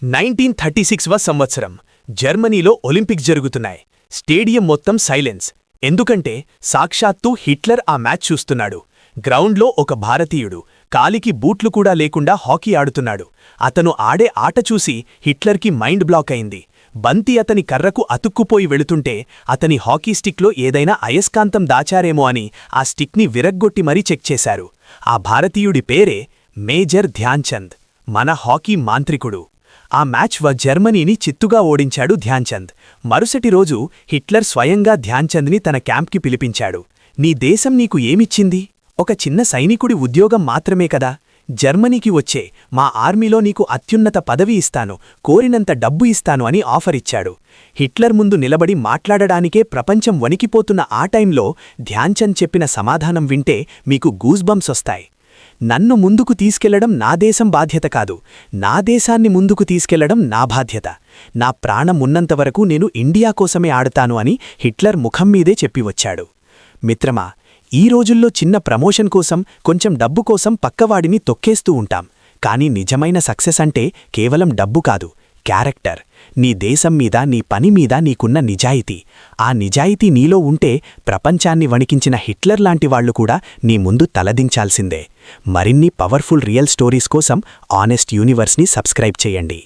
1936వ సంవత్సరం జర్మనీలో ఒలింపిక్స్ జరుగుతున్నాయి. స్టేడియం మొత్తం సైలెన్స్. ఎందుకంటే సాక్షాత్తూ హిట్లర్ ఆ మ్యాచ్ చూస్తున్నాడు. గ్రౌండ్లో ఒక భారతీయుడు కాలికి బూట్లు కూడా లేకుండా హాకీ ఆడుతున్నాడు. అతను ఆడే ఆట చూసి హిట్లర్కి మైండ్ బ్లాక్ అయింది. బంతి అతని కర్రకు అతుక్కుపోయి వెళుతుంటే అతని హాకీ స్టిక్లో ఏదైనా అయస్కాంతం దాచారేమో అని ఆ స్టిక్ని విరగ్గొట్టి మరీ చెక్ చేశారు. ఆ భారతీయుడి పేరే మేజర్ ధ్యాన్చంద్, మన హాకీ మాంత్రికుడు. ఆ మ్యాచ్ జర్మనీని చిత్తుగా ఓడించాడు ధ్యాన్చంద్. మరుసటి రోజు హిట్లర్ స్వయంగా ధ్యాన్చంద్ని తన క్యాంప్కి పిలిపించాడు. నీ దేశం నీకు ఏమిచ్చింది? ఒక చిన్న సైనికుడి ఉద్యోగం మాత్రమే కదా. జర్మనీకి వచ్చే, మా ఆర్మీలో నీకు అత్యున్నత పదవి ఇస్తాను, కోరినంత డబ్బు ఇస్తాను అని ఆఫర్ ఇచ్చాడు. హిట్లర్ ముందు నిలబడి మాట్లాడడానికే ప్రపంచం వణికిపోతున్న ఆ టైంలో ధ్యాన్చంద్ చెప్పిన సమాధానం వింటే మీకు గూస్బంప్స్ వస్తాయి. నన్ను ముందుకు తీసుకెళ్లడం నా దేశం బాధ్యత కాదు, నా దేశాన్ని ముందుకు తీసుకెళ్లడం నా బాధ్యత. నా ప్రాణం ఉన్నంతవరకు నేను ఇండియా కోసమే ఆడతాను అని హిట్లర్ ముఖం మీదే చెప్పివచ్చాడు. మిత్రమా, ఈ రోజుల్లో చిన్న ప్రమోషన్ కోసం, కొంచెం డబ్బు కోసం పక్కవాడిని తొక్కేస్తూ ఉంటాం. కానీ నిజమైన సక్సెస్ అంటే కేవలం డబ్బు కాదు, క్యారెక్టర్. నీ దేశం మీద, నీ పని మీద నీకున్న నిజాయితీ. ఆ నిజాయితీ నీలో ఉంటే ప్రపంచాన్ని వణికించిన హిట్లర్ లాంటి వాళ్లు కూడా నీ ముందు తలదించాల్సిందే. మరిన్ని పవర్ఫుల్ రియల్ స్టోరీస్ కోసం ఆనెస్ట్ యూనివర్స్ని సబ్స్క్రైబ్ చేయండి.